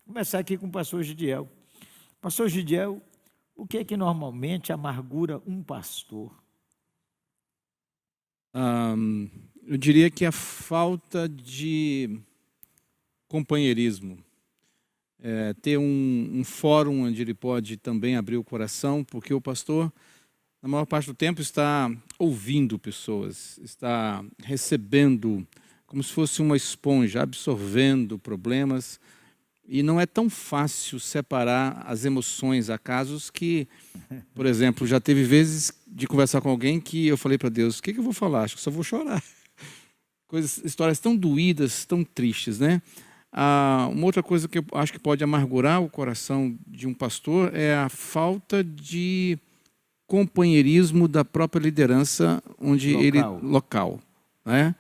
Vou começar aqui com o pastor Gidiel. Pastor Gidiel, o que é que normalmente amargura um pastor? Eu diria que a falta de companheirismo. Ter um fórum onde ele pode também abrir o coração, porque o pastor, na maior parte do tempo, está ouvindo pessoas, está recebendo, como se fosse uma esponja, absorvendo problemas, e não é tão fácil separar as emoções. Há casos que, por exemplo, já teve vezes de conversar com alguém que eu falei para Deus, o que eu vou falar? Acho que só vou chorar. Histórias tão doídas, tão tristes, né? Uma outra coisa que eu acho que pode amargurar o coração de um pastor é a falta de companheirismo da própria liderança local, né?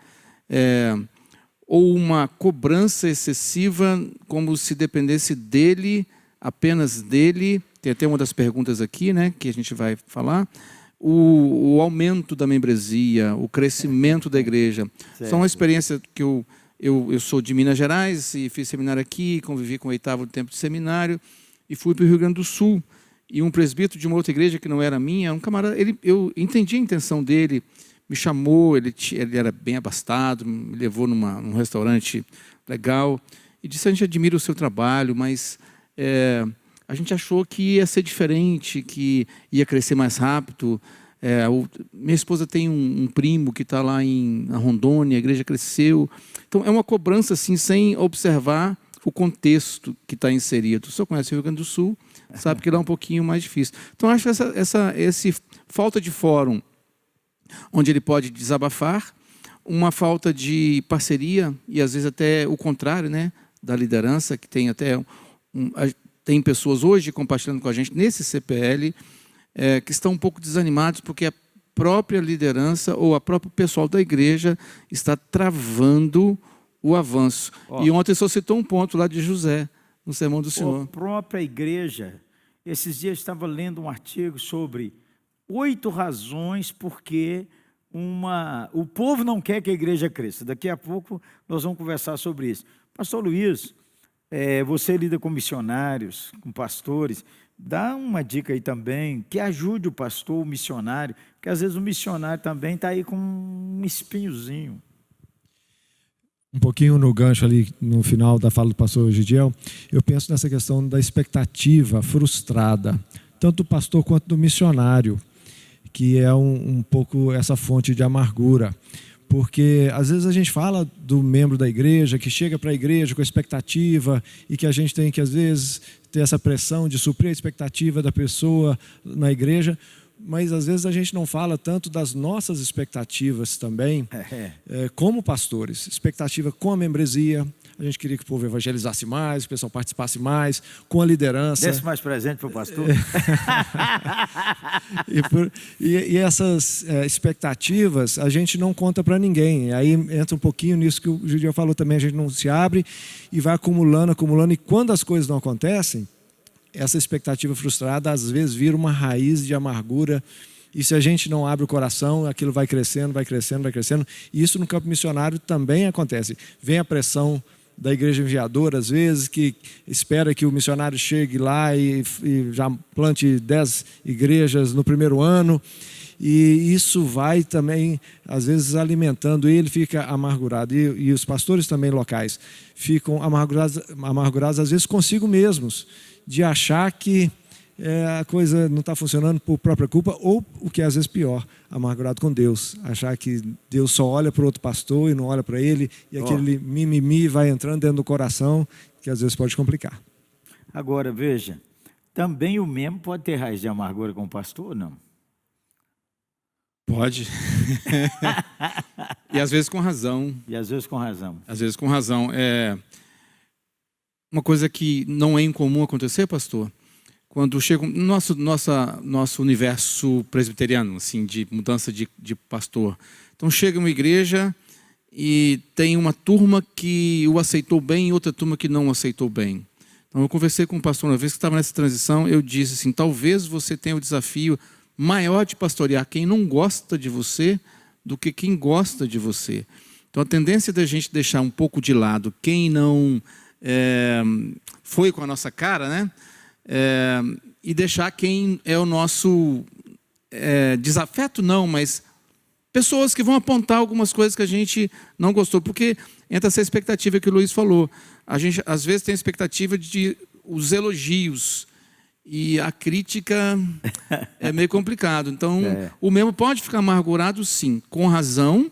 Ou uma cobrança excessiva, como se dependesse dele, apenas dele. Tem até uma das perguntas aqui, né, que a gente vai falar. O aumento da membresia, o crescimento da igreja. Certo. São uma experiência que eu sou de Minas Gerais e fiz seminário aqui, convivi com o 8º tempo de seminário e fui para o Rio Grande do Sul. E um presbítero de uma outra igreja que não era minha, um camarada, eu entendi a intenção dele, me chamou, ele era bem abastado, me levou num restaurante legal e disse: a gente admira o seu trabalho, mas a gente achou que ia ser diferente, que ia crescer mais rápido. Minha esposa tem um primo que está lá na Rondônia, a igreja cresceu. Então é uma cobrança assim, sem observar o contexto que está inserido. O senhor conhece o Rio Grande do Sul, sabe que lá é um pouquinho mais difícil. Então acho que essa falta de fórum onde ele pode desabafar, uma falta de parceria, e às vezes até o contrário, né, da liderança, que tem até tem pessoas hoje compartilhando com a gente nesse CPL, que estão um pouco desanimados porque a própria liderança ou a próprio pessoal da igreja está travando o avanço. E ontem só citou um ponto lá de José, no Sermão do Senhor. A própria igreja, esses dias estava lendo um artigo sobre 8 razões porque o povo não quer que a igreja cresça. Daqui a pouco nós vamos conversar sobre isso. Pastor Luiz, você lida com missionários, com pastores, dá uma dica aí também, que ajude o pastor, o missionário, porque às vezes o missionário também está aí com um espinhozinho. Um pouquinho no gancho ali, no final da fala do pastor Gidiel, eu penso nessa questão da expectativa frustrada, tanto do pastor quanto do missionário, que é um pouco essa fonte de amargura. Porque às vezes a gente fala do membro da igreja, que chega para a igreja com expectativa e que a gente tem que às vezes ter essa pressão de suprir a expectativa da pessoa na igreja, mas às vezes a gente não fala tanto das nossas expectativas também, como pastores. Expectativa com a membresia. A gente queria que o povo evangelizasse mais, o pessoal participasse mais, com a liderança. Desse mais presente para o pastor. E essas expectativas a gente não conta para ninguém. Aí entra um pouquinho nisso que o Gidiel falou também, a gente não se abre e vai acumulando, e quando as coisas não acontecem, essa expectativa frustrada às vezes vira uma raiz de amargura. E se a gente não abre o coração, aquilo vai crescendo, vai crescendo, vai crescendo. E isso no campo missionário também acontece. Vem a pressão da igreja enviadora, às vezes, que espera que o missionário chegue lá e já plante 10 igrejas no primeiro ano. E isso vai também, às vezes, alimentando, e ele fica amargurado. E os pastores também locais ficam amargurados, às vezes, consigo mesmos, de achar que a coisa não está funcionando por própria culpa, ou o que é às vezes pior, amargurado com Deus, achar que Deus só olha para o outro pastor e não olha para ele, e aquele mimimi vai entrando dentro do coração, que às vezes pode complicar. Agora, veja, também o membro pode ter raiz de amargura com o pastor ou não? Pode. E às vezes com razão. E às vezes com razão. Às vezes com razão. Uma coisa que não é incomum acontecer, pastor, quando chega no nosso universo presbiteriano, assim, de mudança de pastor. Então chega uma igreja e tem uma turma que o aceitou bem e outra turma que não o aceitou bem. Então eu conversei com um pastor uma vez que estava nessa transição, eu disse assim, talvez você tenha o desafio maior de pastorear quem não gosta de você do que quem gosta de você. Então a tendência da gente deixar um pouco de lado quem não foi com a nossa cara, né? E deixar quem é o nosso desafeto, não, mas pessoas que vão apontar algumas coisas que a gente não gostou, porque entra essa expectativa que o Luiz falou. A gente, às vezes, tem a expectativa de os elogios, e a crítica é meio complicado. Então, o membro pode ficar amargurado, sim, com razão,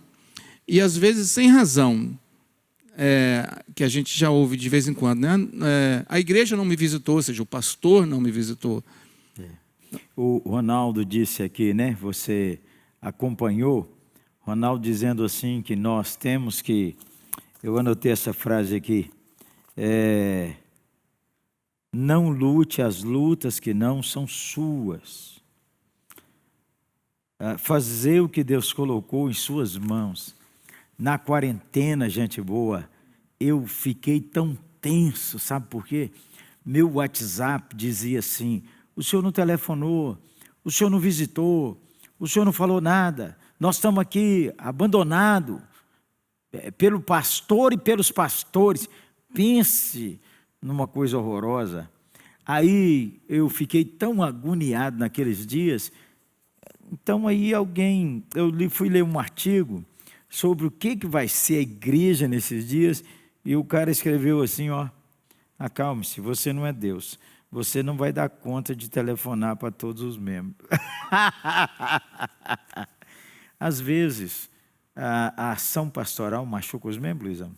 e às vezes sem razão, que a gente já ouve de vez em quando, né? A igreja não me visitou, ou seja, o pastor não me visitou. O Ronaldo disse aqui, né? Você acompanhou, Ronaldo dizendo assim que nós temos que, eu anotei essa frase aqui, não lute as lutas que não são suas. Fazer o que Deus colocou em suas mãos. Na quarentena, gente boa, eu fiquei tão tenso, sabe por quê? Meu WhatsApp dizia assim: o senhor não telefonou, o senhor não visitou, o senhor não falou nada, nós estamos aqui abandonados pelo pastor e pelos pastores. Pense numa coisa horrorosa. Aí eu fiquei tão agoniado naqueles dias. Então aí eu fui ler um artigo sobre o que vai ser a igreja nesses dias, e o cara escreveu assim, ó: acalme-se, você não é Deus, você não vai dar conta de telefonar para todos os membros. Às vezes, a ação pastoral machuca os membros, Luizão?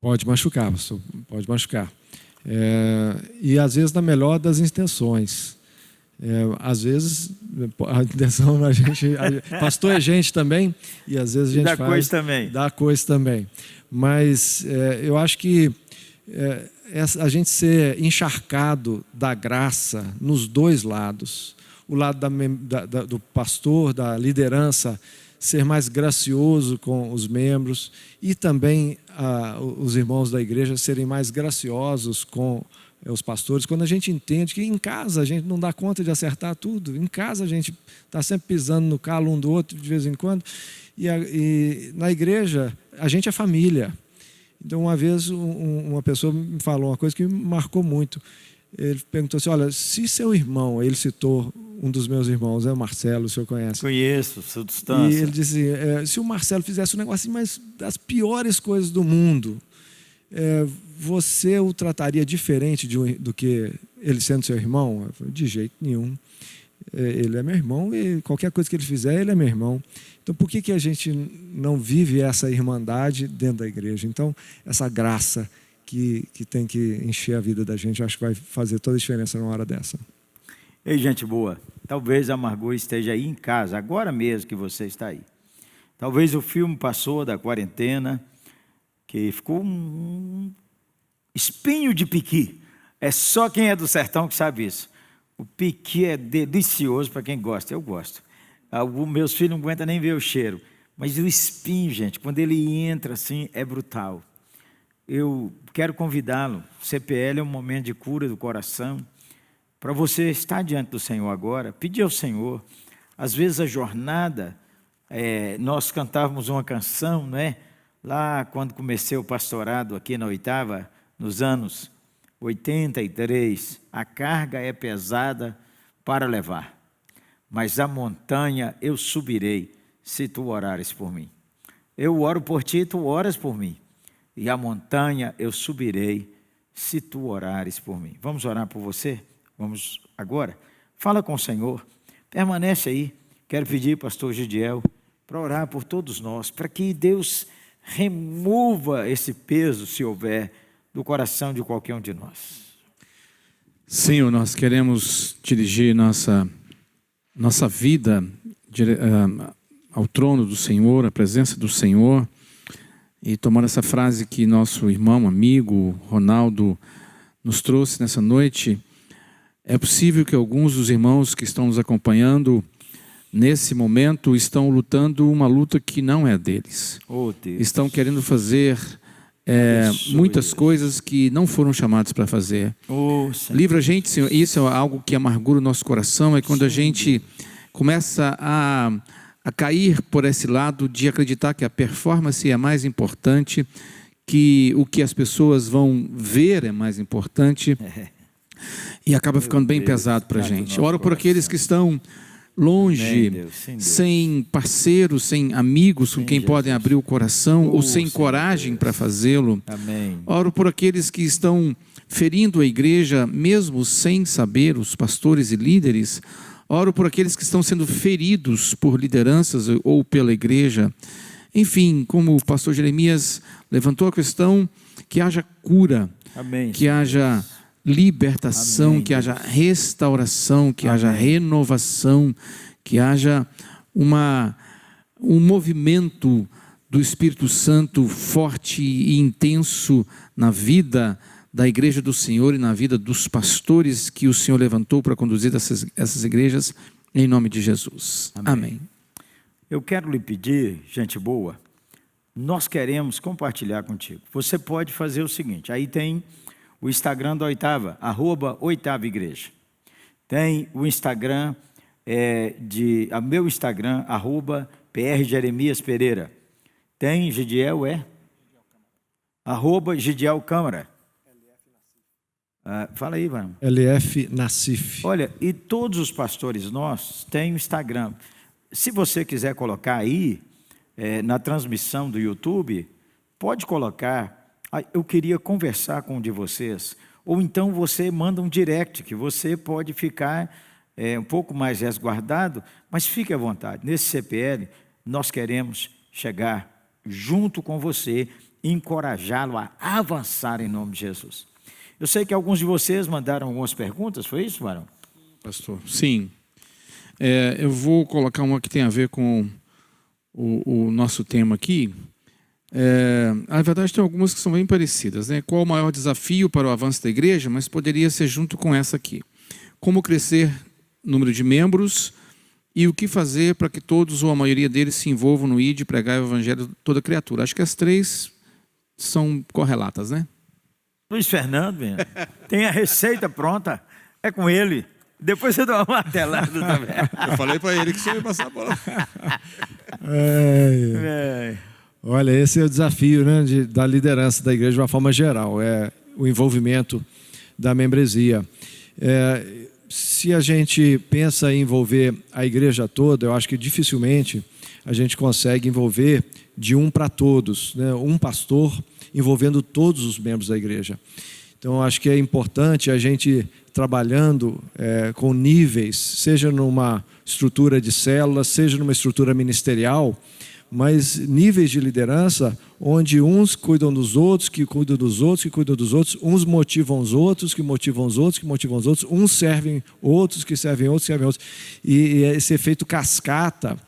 Pode machucar, pastor, pode machucar. E às vezes na melhor das intenções. Às vezes a intenção a gente, pastor é gente também, e às vezes a gente dá coisa também. Mas eu acho que a gente ser encharcado da graça nos dois lados, o lado do pastor, da liderança, ser mais gracioso com os membros, e também os irmãos da igreja serem mais graciosos com os pastores, quando a gente entende que em casa a gente não dá conta de acertar tudo, em casa a gente está sempre pisando no calo um do outro de vez em quando, e na igreja a gente é família. Então uma vez uma pessoa me falou uma coisa que me marcou muito. Ele perguntou assim: olha, se seu irmão, ele citou um dos meus irmãos, é o Marcelo, o senhor conhece? Conheço, sou distância. E ele disse: se o Marcelo fizesse um negócio mais das piores coisas do mundo, você o trataria diferente do que ele sendo seu irmão? Eu falei: de jeito nenhum. Ele é meu irmão, e qualquer coisa que ele fizer, ele é meu irmão. Então, por que a gente não vive essa irmandade dentro da igreja? Então, essa graça que tem que encher a vida da gente, eu acho que vai fazer toda a diferença numa hora dessa. Ei, gente boa, talvez a amargura esteja aí em casa, agora mesmo que você está aí. Talvez o filme passou da quarentena, que ficou um espinho de piqui. É só quem é do sertão que sabe isso. O piqui é delicioso para quem gosta, eu gosto. Meus filhos não aguentam nem ver o cheiro. Mas o espinho, gente, quando ele entra assim, é brutal. Eu quero convidá-lo. CPL é um momento de cura do coração. Para você estar diante do Senhor agora, pedir ao Senhor. Às vezes a jornada, nós cantávamos uma canção, né? Lá quando comecei o pastorado aqui na Oitava, nos anos 83, a carga é pesada para levar, mas a montanha eu subirei, se tu orares por mim. Eu oro por ti, tu oras por mim, e a montanha eu subirei, se tu orares por mim. Vamos orar por você? Vamos agora? Fala com o Senhor, permanece aí. Quero pedir, pastor Gidiel, para orar por todos nós, para que Deus remova esse peso, se houver, do coração de qualquer um de nós. Senhor, nós queremos dirigir nossa vida ao trono do Senhor, à presença do Senhor, e tomando essa frase que nosso irmão, amigo, Ronaldo, nos trouxe nessa noite. É possível que alguns dos irmãos que estão nos acompanhando nesse momento estão lutando uma luta que não é deles. Oh, Deus. Estão querendo fazer muitas coisas que não foram chamados para fazer. Livra a gente, Senhor. Isso é algo que amargura o nosso coração, é quando a gente começa a cair por esse lado de acreditar que a performance é mais importante que o que as pessoas vão ver é mais importante e acaba ficando bem pesado para a gente. Oro por aqueles que estão longe, sem parceiros, sem amigos com quem podem abrir o coração ou sem coragem para fazê-lo. Oro por aqueles que estão ferindo a igreja, mesmo sem saber, os pastores e líderes. Oro por aqueles que estão sendo feridos por lideranças ou pela igreja. Enfim, como o pastor Jeremias levantou a questão, que haja cura, que haja libertação, que haja restauração, que haja renovação, que haja um movimento do Espírito Santo forte e intenso na vida da igreja do Senhor e na vida dos pastores que o Senhor levantou para conduzir essas igrejas, em nome de Jesus. Amém. Eu quero lhe pedir, gente boa, nós queremos compartilhar contigo. Você pode fazer o seguinte, aí tem o Instagram da Oitava, @Oitava Igreja. Tem o Instagram, meu Instagram, @PR Jeremias Pereira. Tem Gidiel, @Gidiel Câmara. Fala aí, mano. LF Nassif. Olha, e todos os pastores nossos têm o Instagram. Se você quiser colocar aí, na transmissão do YouTube, pode colocar, eu queria conversar com um de vocês, ou então você manda um direct, que você pode ficar um pouco mais resguardado, mas fique à vontade. Nesse CPL, nós queremos chegar junto com você e encorajá-lo a avançar em nome de Jesus. Eu sei que alguns de vocês mandaram algumas perguntas, foi isso, Varão? Pastor, sim. Eu vou colocar uma que tem a ver com o nosso tema aqui. Na verdade, tem algumas que são bem parecidas, né? Qual o maior desafio para o avanço da igreja? Mas poderia ser junto com essa aqui. Como crescer o número de membros e o que fazer para que todos ou a maioria deles se envolvam no ID, pregar o evangelho de toda criatura. Acho que as três são correlatas, né? Luiz Fernando, tem a receita pronta, é com ele. Depois você dá uma martelada também. Eu falei para ele que você ia passar a bola. Olha, esse é o desafio, né, da liderança da igreja de uma forma geral, é o envolvimento da membresia. Se a gente pensa em envolver a igreja toda, eu acho que dificilmente a gente consegue envolver de um para todos, né, um pastor envolvendo todos os membros da igreja. Então, acho que é importante a gente trabalhando com níveis, seja numa estrutura de célula, seja numa estrutura ministerial, mas níveis de liderança onde uns cuidam dos outros, que cuidam dos outros, que cuidam dos outros, uns motivam os outros, que motivam os outros, que motivam os outros, uns servem outros, que servem outros, que servem outros. E esse efeito cascata,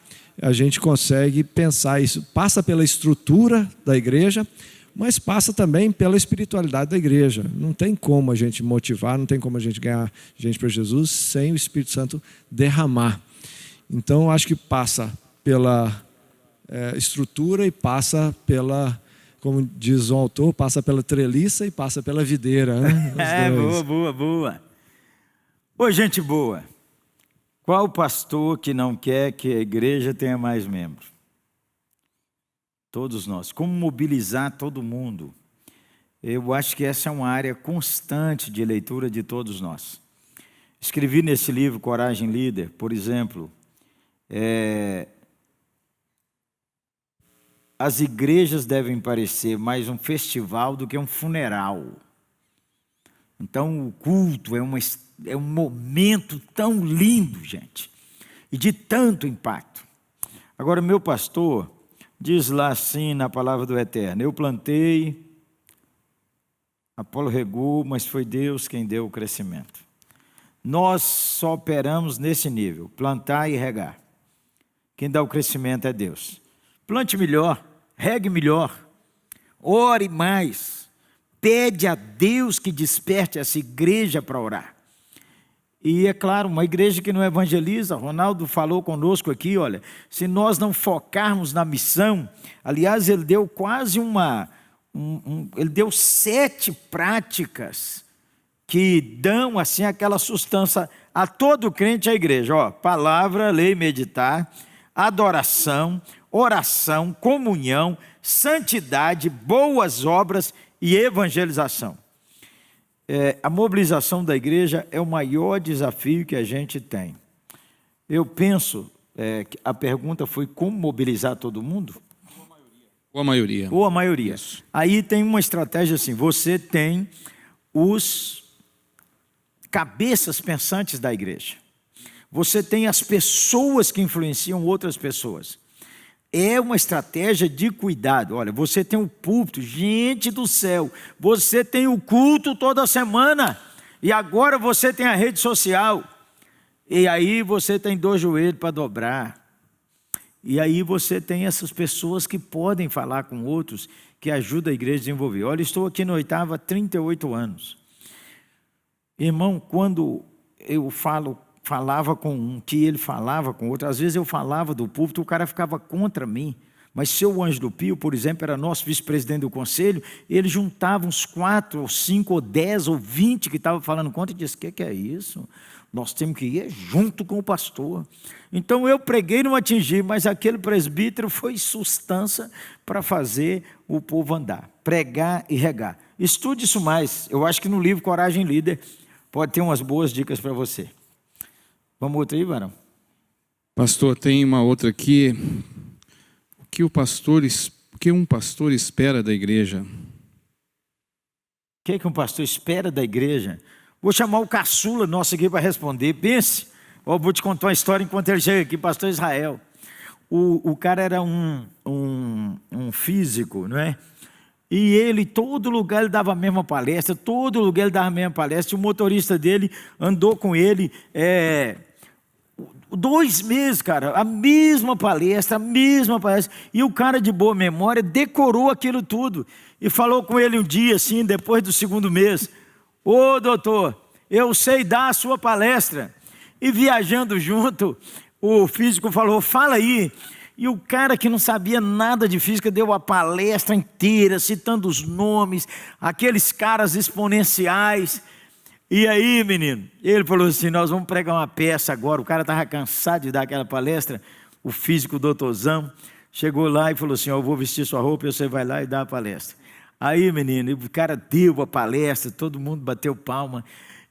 a gente consegue pensar isso. Passa pela estrutura da igreja, mas passa também pela espiritualidade da igreja. Não tem como a gente motivar, não tem como a gente ganhar gente para Jesus sem o Espírito Santo derramar. Então, acho que passa pela estrutura e passa pela, como diz o autor, passa pela treliça e passa pela videira. Né? Boa. Ô, gente boa, qual pastor que não quer que a igreja tenha mais membros? Todos nós. Como mobilizar todo mundo? Eu acho que essa é uma área constante de leitura de todos nós. Escrevi nesse livro, Coragem Líder, por exemplo, as igrejas devem parecer mais um festival do que um funeral. Então, o culto é um momento tão lindo, gente, e de tanto impacto. Agora, meu pastor diz lá assim na palavra do Eterno: eu plantei, Apolo regou, mas foi Deus quem deu o crescimento. Nós só operamos nesse nível, plantar e regar. Quem dá o crescimento é Deus. Plante melhor, regue melhor, ore mais, pede a Deus que desperte essa igreja para orar. E é claro, uma igreja que não evangeliza, Ronaldo falou conosco aqui, olha, se nós não focarmos na missão, aliás, ele deu quase ele deu 7 práticas que dão assim aquela sustância a todo crente à igreja, ó, palavra, ler e meditar, adoração, oração, comunhão, santidade, boas obras e evangelização. A mobilização da igreja é o maior desafio que a gente tem. Eu penso, que a pergunta foi como mobilizar todo mundo? Ou a maioria. Ou a maioria. Isso. Aí tem uma estratégia assim, você tem os cabeças pensantes da igreja. Você tem as pessoas que influenciam outras pessoas. É uma estratégia de cuidado. Olha, você tem o púlpito, gente do céu, você tem o culto toda semana, e agora você tem a rede social, e aí você tem 2 joelhos para dobrar, e aí você tem essas pessoas que podem falar com outros, que ajudam a igreja a desenvolver. Olha, estou aqui no Oitava há 38 anos. Irmão, quando eu falava com um, que ele falava com outro, às vezes eu falava do púlpito, o cara ficava contra mim, mas seu Ângelo Pio, por exemplo, era nosso vice-presidente do conselho, ele juntava uns 4 ou 5 ou 10 ou 20 que estavam falando contra e disse, o que é isso? Nós temos que ir junto com o pastor. Então eu preguei e não atingi, mas aquele presbítero foi substância para fazer o povo andar, pregar e regar. Estude isso mais, eu acho que no livro Coragem Líder pode ter umas boas dicas para você. Vamos outra aí, varão? Pastor, tem uma outra aqui. O que um pastor espera da igreja? O que um pastor espera da igreja? Vou chamar o caçula nosso aqui para responder. Pense, eu vou te contar uma história enquanto ele chega aqui, pastor Israel. O cara era um físico, não é? E ele, todo lugar ele dava a mesma palestra, todo lugar ele dava a mesma palestra. O motorista dele andou com ele 2 meses, cara, a mesma palestra. E o cara de boa memória decorou aquilo tudo. E falou com ele um dia, assim, depois do 2º mês. Ô, doutor, eu sei dar a sua palestra. E viajando junto, o físico falou, fala aí. E o cara que não sabia nada de física deu a palestra inteira, citando os nomes, aqueles caras exponenciais. E aí, menino, ele falou assim, nós vamos pregar uma peça agora. O cara estava cansado de dar aquela palestra, o físico doutorzão, chegou lá e falou assim, eu vou vestir sua roupa e você vai lá e dá a palestra. Aí, menino, o cara deu a palestra, todo mundo bateu palma.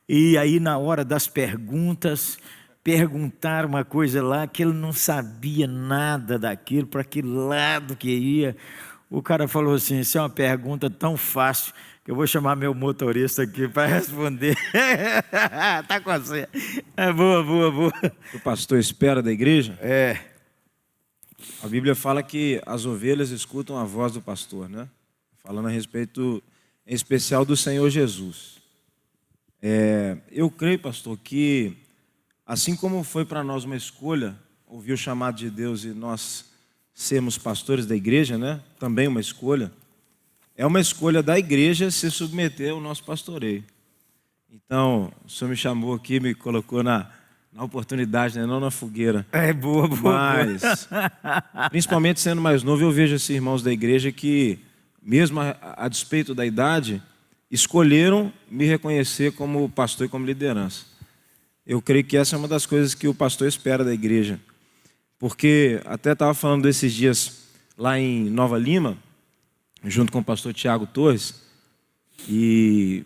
E aí, na hora das perguntas, perguntaram uma coisa lá que ele não sabia nada daquilo, para que lado que ia. O cara falou assim, isso é uma pergunta tão fácil, eu vou chamar meu motorista aqui para responder. Está com você. Boa. O pastor espera da igreja? É. A Bíblia fala que as ovelhas escutam a voz do pastor, né? Falando a respeito, em especial, do Senhor Jesus. Eu creio, pastor, que assim como foi para nós uma escolha, ouvir o chamado de Deus e nós sermos pastores da igreja, né? Também uma escolha. É uma escolha da igreja se submeter ao nosso pastoreio. Então, o senhor me chamou aqui, me colocou na oportunidade, né? Não na fogueira. Boa. Mas, principalmente sendo mais novo, eu vejo esses irmãos da igreja que, mesmo a despeito da idade, escolheram me reconhecer como pastor e como liderança. Eu creio que essa é uma das coisas que o pastor espera da igreja. Porque até estava falando desses dias lá em Nova Lima, junto com o pastor Tiago Torres, e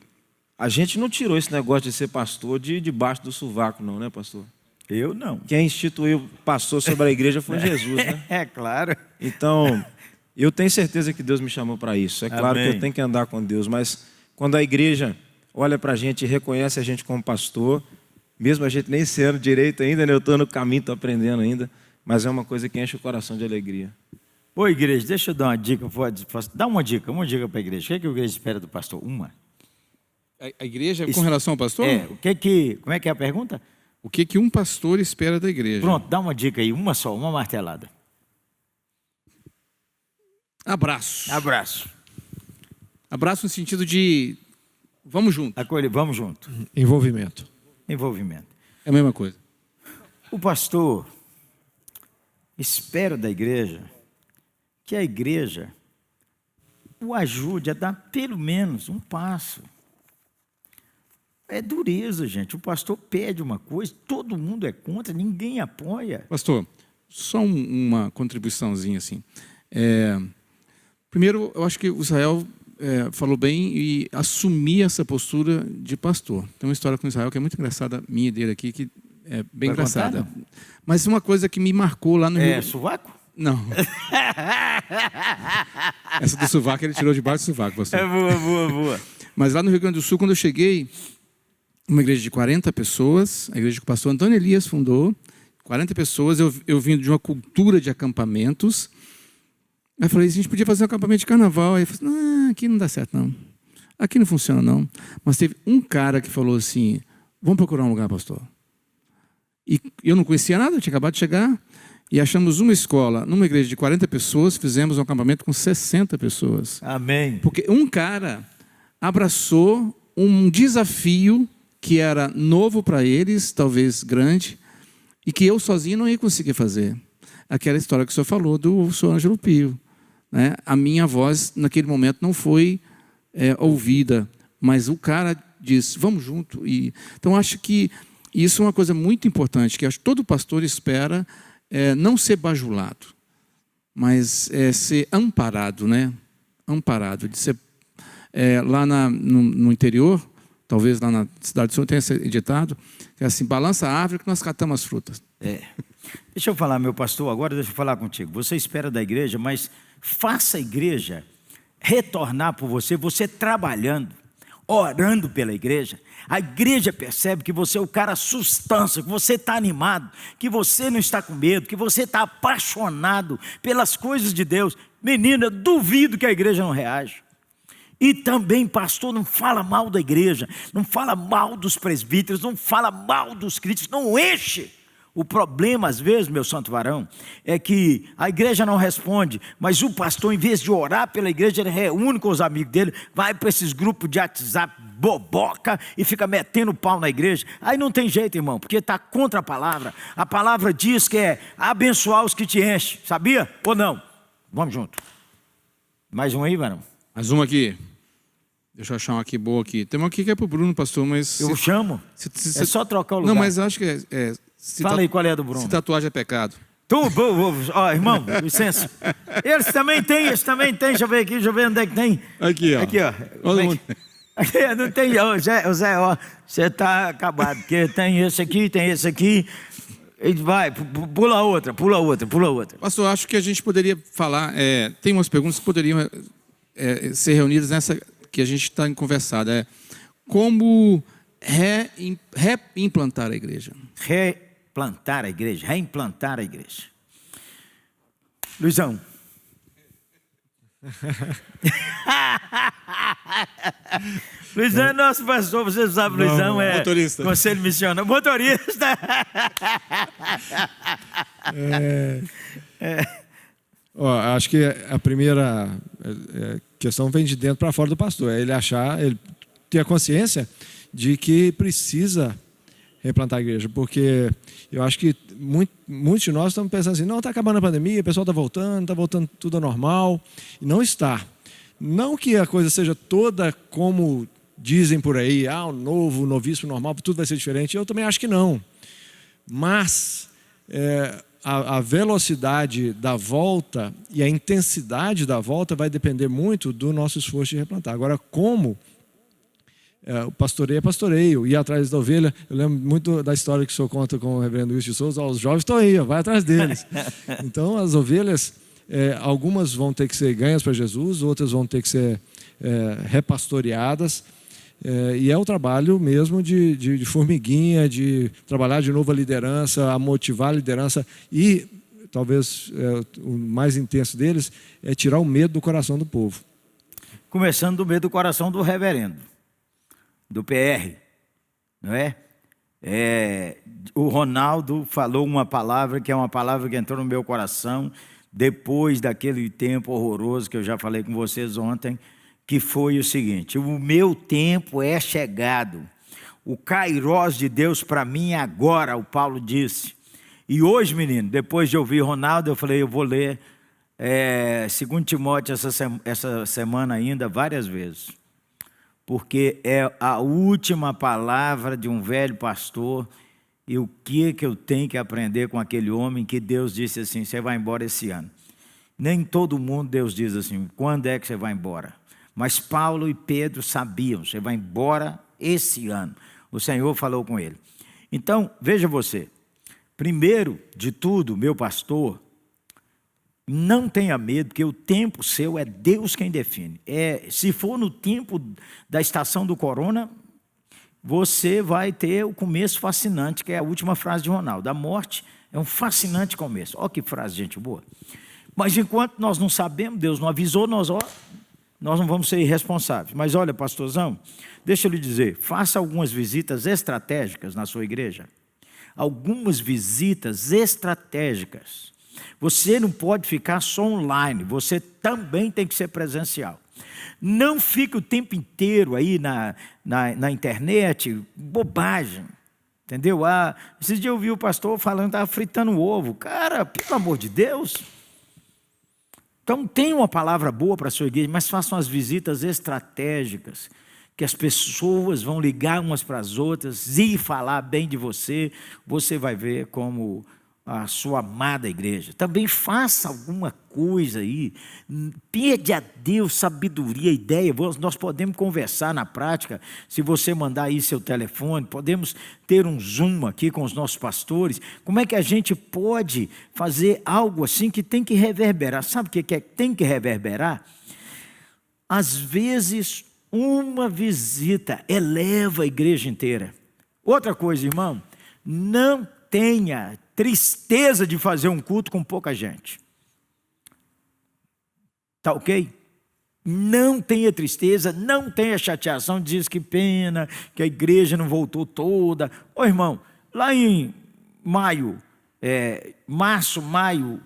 a gente não tirou esse negócio de ser pastor de debaixo do sovaco, não, né, pastor? Eu não. Quem instituiu pastor sobre a igreja foi Jesus, né? É claro. Então, eu tenho certeza que Deus me chamou para isso. É claro que eu tenho que andar com Deus, mas quando a igreja olha para a gente e reconhece a gente como pastor, mesmo a gente nem sendo direito ainda, né? Eu estou no caminho, estou aprendendo ainda, mas é uma coisa que enche o coração de alegria. Ô, igreja, deixa eu dar uma dica. Dá uma dica para a igreja. O que a igreja espera do pastor? Uma. A igreja, com relação ao pastor? Como é que é a pergunta? O que um pastor espera da igreja? Pronto, dá uma dica aí, uma só, uma martelada. Abraço. Abraço no sentido de vamos junto. Acolher, vamos junto. Envolvimento. É a mesma coisa. O pastor espera da igreja que a igreja o ajude a dar pelo menos um passo. É dureza, gente. O pastor pede uma coisa, todo mundo é contra, ninguém apoia. Pastor, só uma contribuiçãozinha assim. Primeiro, eu acho que o Israel falou bem e assumir essa postura de pastor. Tem uma história com o Israel que é muito engraçada, minha e dele aqui, que é bem Vai engraçada. contar, Mas uma coisa que me marcou lá no Rio... sovaco? Não. Essa do sovaco ele tirou debaixo do sovaco, pastor. Boa. Mas lá no Rio Grande do Sul, quando eu cheguei, uma igreja de 40 pessoas, a igreja que o pastor Antônio Elias fundou, 40 pessoas, eu vindo de uma cultura de acampamentos. Aí eu falei, a gente podia fazer um acampamento de carnaval. Aí eu falei, não, aqui não dá certo não. Aqui não funciona não. Mas teve um cara que falou assim, vamos procurar um lugar, pastor. E eu não conhecia nada, eu tinha acabado de chegar. E achamos uma escola, numa igreja de 40 pessoas, fizemos um acampamento com 60 pessoas. Amém. Porque um cara abraçou um desafio que era novo para eles, talvez grande, e que eu sozinho não ia conseguir fazer. Aquela história que o senhor falou do senhor Ângelo Pio. Né? A minha voz, naquele momento, não foi ouvida, mas o cara disse, vamos junto. Então, acho que isso é uma coisa muito importante, que acho que todo pastor espera não ser bajulado, mas ser amparado, né? Amparado, de ser lá no interior, talvez lá na cidade do Senhor tenha esse ditado, que é assim, balança a árvore que nós catamos as frutas. Deixa eu falar, meu pastor, agora deixa eu falar contigo. Você espera da igreja, mas faça a igreja retornar por você, você trabalhando, orando pela igreja. A igreja percebe que você é o cara sustância, que você está animado, que você não está com medo, que você está apaixonado pelas coisas de Deus. Menina, duvido que a igreja não reaja. E também, pastor, não fala mal da igreja, não fala mal dos presbíteros, não fala mal dos críticos, não enche. O problema, às vezes, meu santo varão, é que a igreja não responde, mas o pastor, em vez de orar pela igreja, ele reúne com os amigos dele, vai para esses grupos de WhatsApp, boboca, e fica metendo pau na igreja. Aí não tem jeito, irmão, porque está contra a palavra. A palavra diz que é abençoar os que te enchem, sabia? Ou não? Vamos junto. Mais um aí, varão? Mais uma aqui. Deixa eu achar uma aqui boa aqui. Tem uma aqui que é para o Bruno, pastor, mas... Eu chamo. É só trocar o lugar. Não, mas acho que Fala aí qual é a do Bruno. Se tatuagem é pecado. Ó, irmão, licença. Eles também têm, deixa eu ver aqui, deixa eu ver onde é que tem. Aqui, ó. Aqui, ó. Aqui, não tem, ó, Zé, ó, você está acabado, porque tem esse aqui, e vai, pula outra. Pastor, acho que a gente poderia falar, tem umas perguntas que poderiam ser reunidas nessa que a gente está conversado, como reimplantar a igreja. Reimplantar a igreja. Luizão. Luizão é nosso pastor, você sabe, Luizão é motorista. Conselho missionário, motorista. Acho que a primeira questão vem de dentro para fora do pastor, ele ter a consciência de que precisa replantar a igreja, porque eu acho que muitos de nós estamos pensando assim, não, está acabando a pandemia, o pessoal está voltando tudo ao normal, e não está. Não que a coisa seja toda como dizem por aí, o novíssimo normal, tudo vai ser diferente, eu também acho que não. Mas a velocidade da volta e a intensidade da volta vai depender muito do nosso esforço de replantar. Agora, como... o pastoreio é pastoreio, ir atrás da ovelha. Eu lembro muito da história que o senhor conta com o reverendo Wilson de Souza. Os jovens estão aí, vai atrás deles. Então, as ovelhas, algumas vão ter que ser ganhas para Jesus, outras vão ter que ser repastoreadas. E é o trabalho mesmo de formiguinha, de trabalhar de novo a liderança, a motivar a liderança. E, talvez, o mais intenso deles é tirar o medo do coração do povo. Começando do medo do coração do reverendo. Do PR, não é? O Ronaldo falou uma palavra que é uma palavra que entrou no meu coração depois daquele tempo horroroso que eu já falei com vocês ontem, que foi o seguinte: o meu tempo é chegado, o kairós de Deus para mim é agora, o Paulo disse. E hoje, menino, depois de ouvir Ronaldo, eu falei, eu vou ler 2 Timóteo essa semana ainda várias vezes. Porque é a última palavra de um velho pastor, e o que eu tenho que aprender com aquele homem que Deus disse assim, você vai embora esse ano. Nem todo mundo Deus diz assim, quando é que você vai embora? Mas Paulo e Pedro sabiam, você vai embora esse ano. O Senhor falou com ele. Então, veja você, primeiro de tudo, meu pastor, não tenha medo, porque o tempo seu é Deus quem define. Se for no tempo da estação do corona, você vai ter o começo fascinante, que é a última frase de Ronaldo. A morte é um fascinante começo. Olha que frase, gente boa. Mas enquanto nós não sabemos, Deus não avisou, nós não vamos ser irresponsáveis. Mas olha, pastorzão, deixa eu lhe dizer, faça algumas visitas estratégicas na sua igreja. Algumas visitas estratégicas. Você não pode ficar só online, você também tem que ser presencial. Não fique o tempo inteiro aí na internet, bobagem, entendeu? Esses dias eu vi o pastor falando que estava fritando ovo. Cara, pelo amor de Deus. Então tem uma palavra boa para a sua igreja, mas façam as visitas estratégicas, que as pessoas vão ligar umas para as outras e falar bem de você. Você vai ver como a sua amada igreja. Também faça alguma coisa aí, pede a Deus sabedoria, ideia. Nós podemos conversar na prática, se você mandar aí seu telefone, podemos ter um Zoom aqui com os nossos pastores. Como é que a gente pode fazer algo assim que tem que reverberar? Sabe o que tem que reverberar? Às vezes, uma visita eleva a igreja inteira. Outra coisa, irmão, não tenha tristeza de fazer um culto com pouca gente. Tá ok? Não tenha tristeza, não tenha chateação, diz que pena, que a igreja não voltou toda. Ô irmão, lá em março, maio,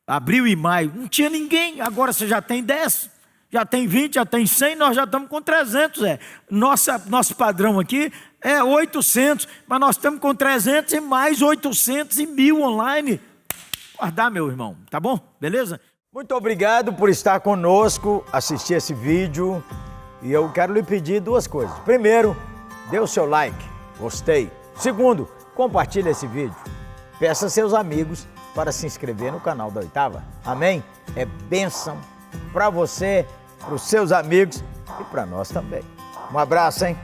abril e maio, não tinha ninguém, agora você já tem 10, já tem 20, já tem 100, nós já estamos com 300. Nosso padrão aqui é 800, mas nós estamos com 300 e mais 800 e 1000 online. Guardar, meu irmão, tá bom? Beleza? Muito obrigado por estar conosco, assistir esse vídeo. E eu quero lhe pedir duas coisas. Primeiro, dê o seu like, gostei. Segundo, compartilhe esse vídeo. Peça a seus amigos para se inscrever no canal da Oitava. Amém? É bênção para você, para os seus amigos e para nós também. Um abraço, hein?